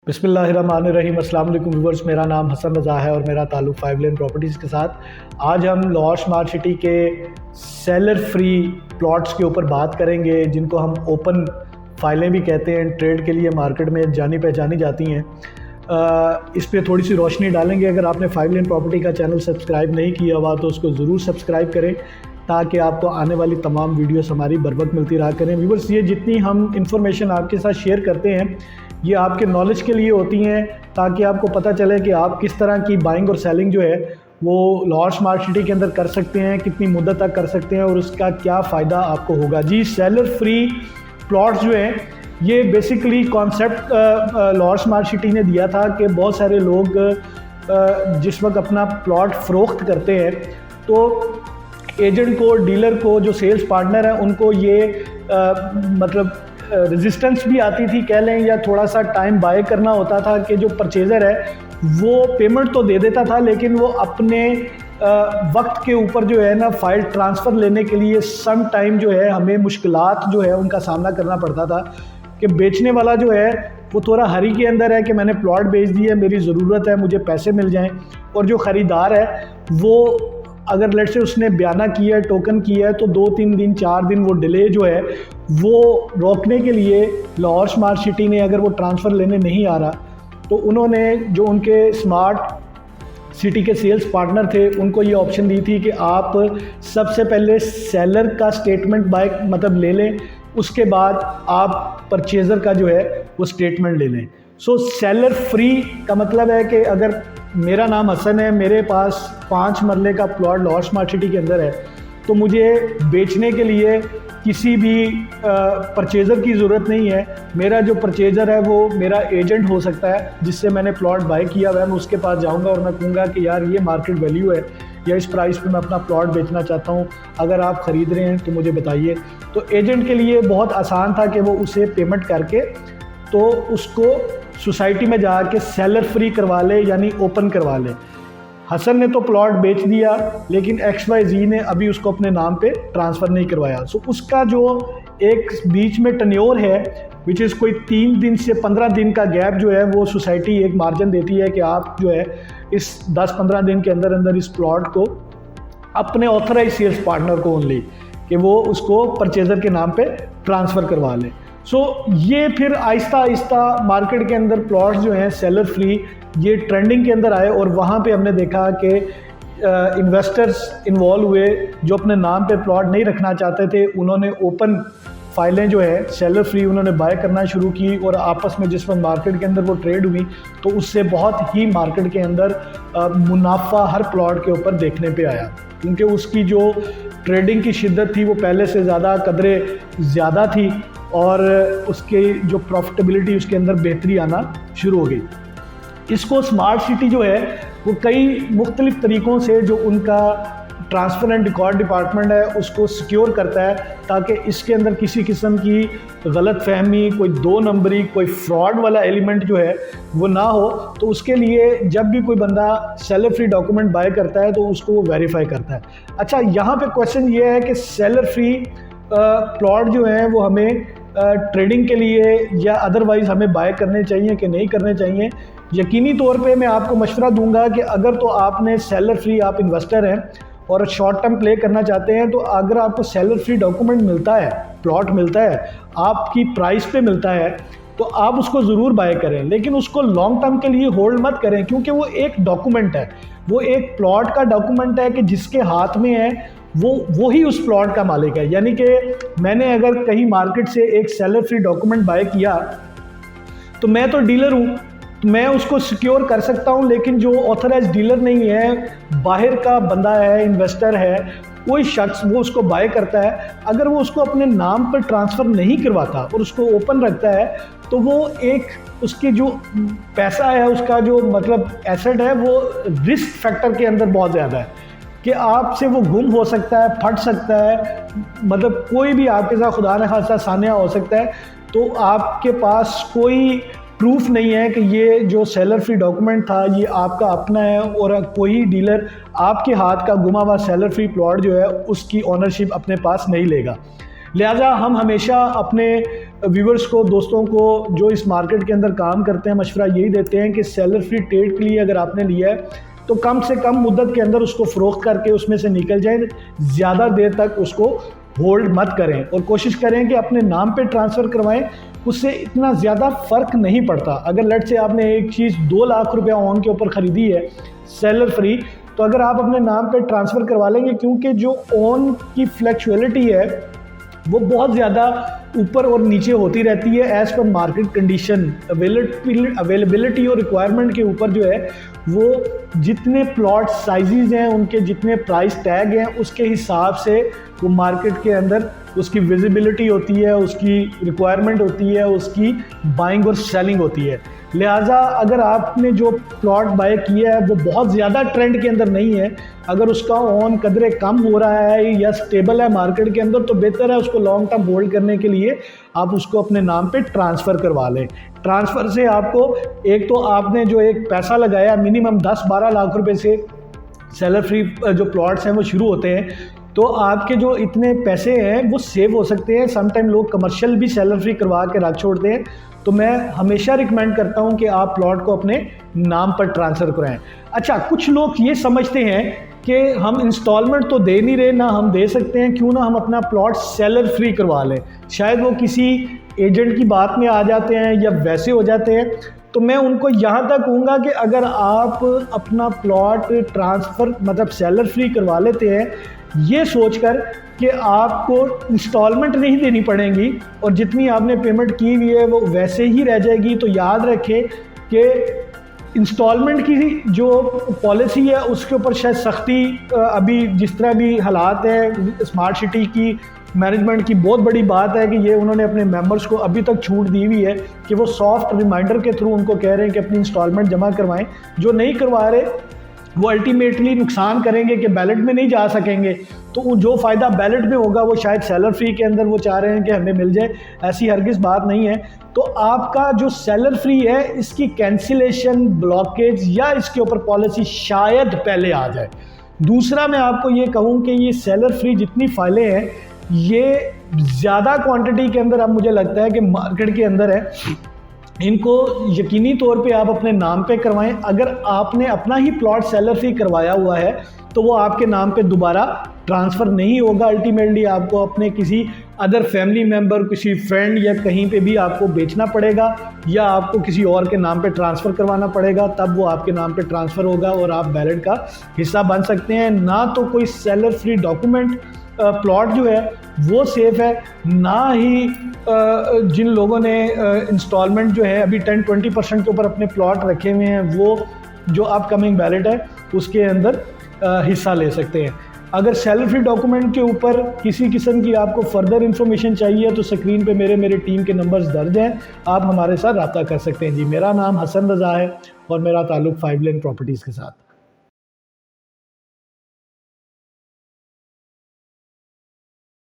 बिस्मिल्लाहिर्रहमानिर्रहीम। अस्सलाम वालेकुम व्यूअर्स, मेरा नाम हसन रज़ा है और मेरा ताल्लुक़ 5 लेन प्रॉपर्टीज़ के साथ। आज हम लाहौर स्मार्ट सिटी के सेलर फ्री प्लॉट्स के ऊपर बात करेंगे, जिनको हम ओपन फाइलें भी कहते हैं। ट्रेड के लिए मार्केट में जानी पहचानी जाती हैं। इस पर थोड़ी सी रोशनी डालेंगे। अगर आपने 5 लेन प्रॉपर्टी का चैनल सब्सक्राइब नहीं किया हुआ तो उसको ज़रूर सब्सक्राइब करें, ताकि आपको आने वाली तमाम वीडियोस हमारी बर वक्त मिलती रहा करें। व्यूअर्स, ये जितनी हम इंफॉर्मेशन आपके साथ शेयर करते हैं, ये आपके नॉलेज के लिए होती हैं, ताकि आपको पता चले कि आप किस तरह की बाइंग और सेलिंग जो है वो लाहौर स्मार्ट सिटी के अंदर कर सकते हैं, कितनी मुद्दत तक कर सकते हैं और उसका क्या फ़ायदा आपको होगा। जी, सेलर फ्री प्लॉट्स जो हैं, ये basically concept Lahore smart city ने दिया था कि बहुत सारे लोग जिस वक्त अपना प्लॉट फ़रोख्त करते हैं तो एजेंट को, डीलर को, जो सेल्स पार्टनर है, उनको ये रेजिस्टेंस भी आती थी कह लें, या थोड़ा सा टाइम बाय करना होता था कि जो परचेज़र है वो पेमेंट तो दे देता था, लेकिन वो अपने वक्त के ऊपर जो है ना, फ़ाइल ट्रांसफ़र लेने के लिए सम टाइम जो है हमें मुश्किलात जो है उनका सामना करना पड़ता था। कि बेचने वाला जो है वो थोड़ा हरी के अंदर है कि मैंने प्लॉट बेच दिया, मेरी ज़रूरत है, मुझे पैसे मिल जाएं, और जो ख़रीदार है वो अगर लेट से उसने बयाना किया है, टोकन किया है, तो 2-3 दिन 4 दिन वो डिले जो है वो रोकने के लिए लाहौर स्मार्ट सिटी ने, अगर वो ट्रांसफ़र लेने नहीं आ रहा तो उन्होंने जो उनके स्मार्ट सिटी के सेल्स पार्टनर थे उनको ये ऑप्शन दी थी कि आप सबसे पहले सेलर का स्टेटमेंट ले लें, उसके बाद आप परचेज़र का जो है वो स्टेटमेंट ले लें। सो सेलर फ्री का मतलब है कि अगर मेरा नाम हसन है, मेरे पास 5 मरले का प्लॉट लाहौर स्मार्ट सिटी के अंदर है, तो मुझे बेचने के लिए किसी भी परचेज़र की ज़रूरत नहीं है। मेरा जो परचेज़र है वो मेरा एजेंट हो सकता है, जिससे मैंने प्लॉट बाय किया हुआ है। मैं उसके पास जाऊंगा और मैं कहूँगा कि यार ये मार्केट वैल्यू है, या इस प्राइस पे मैं अपना प्लॉट बेचना चाहता हूँ, अगर आप ख़रीद रहे हैं तो मुझे बताइए। तो एजेंट के लिए बहुत आसान था कि वो उसे पेमेंट करके तो उसको सोसाइटी में जाके सेलर फ्री करवा ले, यानी ओपन करवा ले। हसन ने तो प्लॉट बेच दिया, लेकिन XYZ ने अभी उसको अपने नाम पे ट्रांसफ़र नहीं करवाया। सो उसका जो एक बीच में टन्योर है, विच इज़ कोई 3 दिन से 15 दिन का गैप जो है, वो सोसाइटी एक मार्जिन देती है कि आप जो है इस 10-15 दिन के अंदर अंदर इस प्लॉट को अपने ऑथराइज सेल्स पार्टनर को ओनली, कि वो उसको परचेज़र के नाम पे ट्रांसफ़र करवा लें। सो ये फिर आहिस्ता आहिस्ता मार्केट के अंदर प्लॉट्स जो हैं सेलर फ्री, ये ट्रेंडिंग के अंदर आए, और वहाँ पे हमने देखा कि इन्वेस्टर्स इन्वॉल्व हुए जो अपने नाम पे प्लॉट नहीं रखना चाहते थे। उन्होंने ओपन फाइलें जो है सेलर फ्री उन्होंने बाय करना शुरू की, और आपस में जिस वक्त मार्केट के अंदर वो ट्रेड हुई तो उससे बहुत ही मार्केट के अंदर मुनाफा हर प्लॉट के ऊपर देखने पे आया, क्योंकि उसकी जो ट्रेडिंग की शिद्दत थी वो पहले से ज़्यादा कदरे ज़्यादा थी, और उसके जो प्रॉफिटेबिलिटी उसके अंदर बेहतरी आना शुरू हो गई। इसको स्मार्ट सिटी जो है वो कई मुख्तलिफ तरीक़ों से, जो उनका ट्रांसफ़र एंड रिकॉर्ड डिपार्टमेंट है, उसको सिक्योर करता है, ताकि इसके अंदर किसी किस्म की गलत फहमी, कोई 2 नंबरी, कोई फ्रॉड वाला एलिमेंट जो है वो ना हो। तो उसके लिए जब भी कोई बंदा सेलर फ्री डॉक्यूमेंट बाय करता है तो उसको वो वेरीफाई करता है। अच्छा, यहाँ पे क्वेश्चन ये है कि सेलर फ्री प्लॉट जो हैं वो हमें ट्रेडिंग के लिए या अदरवाइज़ हमें बाय करने चाहिए कि नहीं करने चाहिए। यकीनी तौर पे मैं आपको मशवरा दूंगा कि अगर तो आपने सेलर फ्री, आप इन्वेस्टर हैं और शॉर्ट टर्म प्ले करना चाहते हैं, तो अगर आपको सेलर फ्री डॉक्यूमेंट मिलता है, प्लॉट मिलता है, आपकी प्राइस पे मिलता है, तो आप उसको ज़रूर बाय करें, लेकिन उसको लॉन्ग टर्म के लिए होल्ड मत करें, क्योंकि वो एक डॉक्यूमेंट है, वो एक प्लॉट का डॉक्यूमेंट है कि जिसके हाथ में है वो ही उस प्लॉट का मालिक है। यानी कि मैंने अगर कहीं मार्केट से एक सेलर फ्री डॉक्यूमेंट बाय किया तो मैं तो डीलर हूँ, तो मैं उसको सिक्योर कर सकता हूँ, लेकिन जो ऑथराइज डीलर नहीं है, बाहर का बंदा है, इन्वेस्टर है, कोई शख्स, वो उसको बाय करता है, अगर वो उसको अपने नाम पर ट्रांसफ़र नहीं करवाता और उसको ओपन रखता है, तो वो एक उसकी जो पैसा है, उसका जो एसेट है, वो रिस्क फैक्टर के अंदर बहुत ज़्यादा है कि आपसे वो गुम हो सकता है, फट सकता है, कोई भी आपके साथ खुदा न खास्ता सानिया हो सकता है। तो आपके पास कोई प्रूफ नहीं है कि ये जो सेलर फ्री डॉक्यूमेंट था ये आपका अपना है, और कोई डीलर आपके हाथ का गुमा हुआ सेलर फ्री प्लॉट जो है उसकी ओनरशिप अपने पास नहीं लेगा। लिहाजा हम हमेशा अपने व्यूवर्स को, दोस्तों को जो इस मार्केट के अंदर काम करते हैं, मशवरा यही देते हैं कि सेलर फ्री ट्रेड के लिए अगर आपने लिया है तो कम से कम मुद्दत के अंदर उसको फ़रोख्त करके उसमें से निकल जाए, ज़्यादा देर तक उसको होल्ड मत करें और कोशिश करें कि अपने नाम पे ट्रांसफ़र करवाएं। उससे इतना ज़्यादा फ़र्क नहीं पड़ता। अगर लेट से आपने एक चीज़ 2 लाख रुपया ऑन के ऊपर ख़रीदी है सेलर फ्री, तो अगर आप अपने नाम पे ट्रांसफ़र करवा लेंगे, क्योंकि जो ऑन की फ्लैक्चुअलिटी है वो बहुत ज़्यादा ऊपर और नीचे होती रहती है as per market condition, availability और रिक्वायरमेंट के ऊपर जो है वो जितने प्लॉट साइजेज़ हैं, उनके जितने प्राइस टैग हैं, उसके हिसाब से वो मार्केट के अंदर उसकी विजिबिलिटी होती है, उसकी रिक्वायरमेंट होती है, उसकी बाइंग और सेलिंग होती है। लिहाजा अगर आपने जो प्लॉट बाय किया है वो बहुत ज़्यादा ट्रेंड के अंदर नहीं है, अगर उसका ऑन कदरे कम हो रहा है या स्टेबल है मार्केट के अंदर, तो बेहतर है उसको लॉन्ग टर्म होल्ड करने के लिए आप उसको अपने नाम पे ट्रांसफ़र करवा लें। ट्रांसफ़र से आपको एक तो आपने जो एक पैसा लगाया मिनिमम 10-12 लाख रुपए से सेलर फ्री जो प्लॉट्स हैं वो शुरू होते हैं, तो आपके जो इतने पैसे हैं वो सेव हो सकते हैं। समटाइम लोग कमर्शियल भी सेलर फ्री करवा के रख छोड़ते हैं, तो मैं हमेशा रिकमेंड करता हूं कि आप प्लॉट को अपने नाम पर ट्रांसफ़र कराएं। अच्छा, कुछ लोग ये समझते हैं कि हम इंस्टॉलमेंट तो दे नहीं रहे, ना हम दे सकते हैं, क्यों ना हम अपना प्लॉट सेलर फ्री करवा लें। शायद वो किसी एजेंट की बात में आ जाते हैं या वैसे हो जाते हैं। तो मैं उनको यहाँ तक कहूँगा कि अगर आप अपना प्लॉट ट्रांसफ़र मतलब सेलर फ्री करवा लेते हैं ये सोचकर कि आपको इंस्टॉलमेंट नहीं देनी पड़ेगी और जितनी आपने पेमेंट की हुई है वो वैसे ही रह जाएगी, तो याद रखें कि इंस्टॉलमेंट की जो पॉलिसी है उसके ऊपर शायद सख्ती, अभी जिस तरह भी हालात है, स्मार्ट सिटी की मैनेजमेंट की बहुत बड़ी बात है कि ये उन्होंने अपने मेंबर्स को अभी तक छूट दी हुई है कि वो सॉफ्ट रिमाइंडर के थ्रू उनको कह रहे हैं कि अपनी इंस्टॉलमेंट जमा करवाएं। जो नहीं करवा रहे वो अल्टीमेटली नुकसान करेंगे कि बैलेट में नहीं जा सकेंगे, तो जो फ़ायदा बैलेट में होगा वो शायद सेलर फ्री के अंदर वो चाह रहे हैं कि हमें मिल जाए। ऐसी हरगिज़ बात नहीं है। तो आपका जो सेलर फ्री है इसकी कैंसिलेशन, ब्लॉकेज या इसके ऊपर पॉलिसी शायद पहले आ जाए। दूसरा, मैं आपको ये कहूँ कि ये सेलर फ्री जितनी फाइलें हैं ये ज़्यादा क्वांटिटी के अंदर अब मुझे लगता है कि मार्केट के अंदर है, इनको यकीनी तौर पे आप अपने नाम पे करवाएं। अगर आपने अपना ही प्लॉट सेलर फ्री करवाया हुआ है तो वो आपके नाम पे दोबारा ट्रांसफ़र नहीं होगा। अल्टीमेटली आपको अपने किसी अदर फैमिली मेम्बर, किसी फ्रेंड या कहीं पे भी आपको बेचना पड़ेगा या आपको किसी और के नाम पे ट्रांसफ़र करवाना पड़ेगा, तब वो आपके नाम पे ट्रांसफ़र होगा और आप बैलेट का हिस्सा बन सकते हैं। ना तो कोई सेलर फ्री डॉक्यूमेंट प्लॉट जो है वो सेफ़ है, ना ही जिन लोगों ने इंस्टॉलमेंट जो है अभी 10-20% के ऊपर अपने प्लॉट रखे हुए हैं वो जो अपकमिंग बैलेट है उसके अंदर हिस्सा ले सकते हैं। अगर सेलर फ्री डॉक्यूमेंट के ऊपर किसी किस्म की आपको फर्दर इन्फॉर्मेशन चाहिए तो स्क्रीन पे मेरे टीम के नंबर्स दर्ज हैं, आप हमारे साथ रब्ता कर सकते हैं। जी, मेरा नाम हसन रज़ा है और मेरा ताल्लुक़ 5 लेन प्रॉपर्टीज़ के साथ।